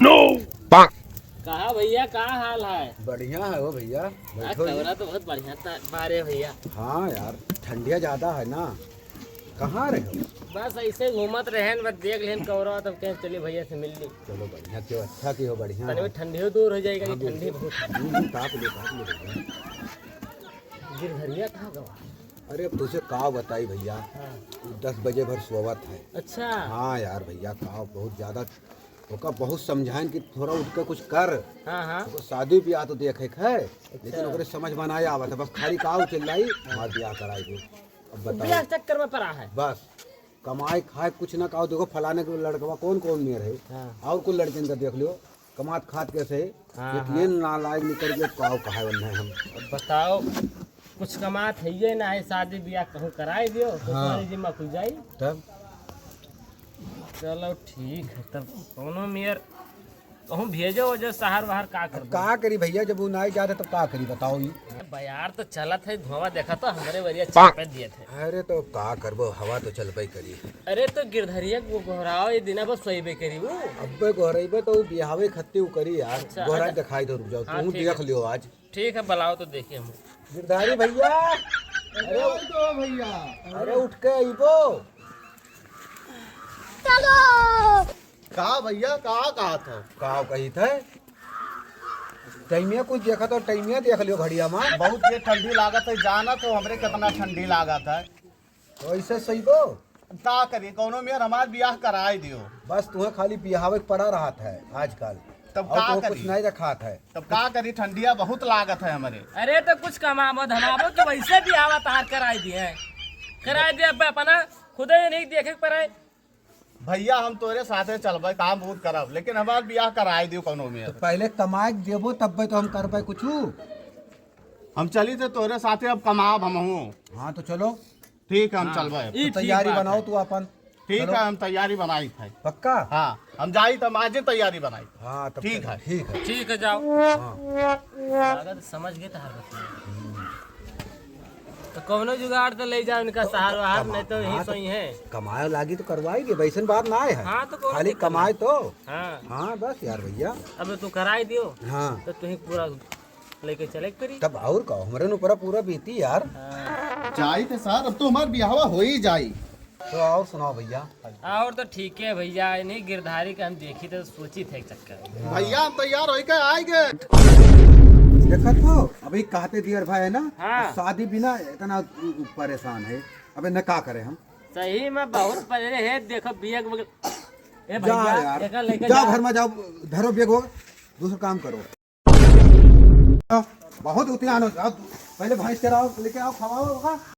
कहा भैया, कहा हाल है? बढ़िया है वो भैया। कमरा तो बहुत बढ़िया था बारे भैया। हाँ यार, ठंडिया ज्यादा है ना। कहाँ रहे हो? बस ऐसे घूमत रहे, बस देख लेन कौरा तब कहीं चले भैया से मिल ली। चलो बढ़िया, क्यों अच्छा की हो, बढ़िया तनी है। ठंडी हो दूर हो जाएगा, ये ठंडी बहुत है। ताप ले भैया। गिरधरिया कहाँ गवा? अरे अब तुझे का बताई भैया, 10 बजे भर सोवत है। अच्छा। हाँ यार भैया, का बहुत ज्यादा ओका बहुत समझाएं कि थोड़ा उठ के कुछ कर। हाँ तो शादी ब्याह तो देखे है, लेकिन ओकरे समझ में नहीं आवत है। बस खाली का चिल्लाई मार ब्याह कराई दो। अब बताओ, ब्याह चक्कर में पड़ा है। बस कमाई खाए कुछ ना खाओ। देखो फलाने के लड़कवा कौन कौन में रहे, और कोई लड़किन का देख लियो कमात खात कैसे इतने नालायक निकल के काव कहा बनना है हम। अब बताओ, कुछ कमात है ये ना है, शादी ब्याह कहूँ कराई दियो तो तुम्हारी जिम्मा खुल जाई। तब चलो ठीक है, तब कोनो मेयर कहूँ भेजो जो शहर बाहर का कर। का करी भैया, जब वो नहीं जाते तब का करी बताओ। ये बयार तो चला था, धुआं देखा तो हमारे वरिया चापे दिए थे। अरे तो का करबो, हवा तो चलबे करी। अरे तो गिरधरिया को घोराओ ये दिन बस सोईबे करी वो। अब्बे गोहराइबे तो बिहावे खत्ती उ करी यार। अच्छा, गोहरा अच्छा। दिखाई दो, रुक जाओ हाँ, तुम ठीक देख लियो आज। ठीक है, बुलाओ तो देखिए हम। गिरधारी भैया, अरे तो भैया, अरे उठ के आइबो। कहा भैया, कहा था? का कही थे टाइमिया कुछ देखा तो टाइमिया देख लियो घड़िया में। बहुत ये ठंडी लागत है, जाना तो हमरे कितना ठंडी लागत है। तो ऐसे सही दो का करिए, कोनो मेयर हमार ब्याह कराई दियो। बस तुम्हें खाली बिहावे के पड़ा रहा है आजकल। तब और का तो करी? कुछ नहीं रखा है। तब का करी, ठंडिया बहुत लागत है हमारे। अरे तो कुछ कमाबो धमाबो तो वैसे भी आवा तार कराई दिए, कराई दिए अपना खुदे नहीं देखे पड़े। भैया हम तोरे साथे चलबे, काम बहुत करब, लेकिन हमार ब्याह कराई दियो कोनो तो मेयर। पहले कमाए के देबो तब तो हम करबे कुछ। हम चली थे तोरे साथे, अब कमाब हमहू। हाँ तो चलो ठीक है, हम चलबे। ई तो तैयारी ठीक बात बनाओ है। तू अपन। ठीक चलो। है, हम तैयारी बनाई थे। पक्का। हाँ, हम जाई तो आज ही तैयारी बनाई। हाँ तब ठीक चलो, है। ठीक है। ठीक है, जाओ। हाँ लागत समझ गए तार तो कौनो जुगाड़ तो ले जाओ इनका शहर बाहर, नहीं तो यही सही है। कमाए लागी तो करवाएगी, वैसन बात ना है। हाँ तो कौनो खाली दिक्कत कमाए तो। हाँ, हाँ बस यार भैया। अब तू कराई दियो हाँ तो तू ही पूरा लेके चले करी। तब और कहो, हमारे ऊपर पूरा बीती यार। हाँ। जाई थे सर, अब तो हमार ब्याह हो ही जाई। तो और सुनाओ भैया। और तो ठीक है भैया, नहीं गिरधारी का हम देखी थे तो सोची थे एक चक्कर। भैया हम तैयार हो के आएंगे। देखा तो अभी कहते दियर भाई है ना। हाँ। शादी बिना इतना परेशान है। अबे न का करे हम। सही में बहुत पहले है, देखो बियक बगल। ए जा भैया, यार, एका लेके जाओ जा। घर में जाओ, धरो बेग हो, दूसरा काम करो। बहुत उतियान हो जाओ, पहले भैंस चराओ, लेके आओ, खवाओ।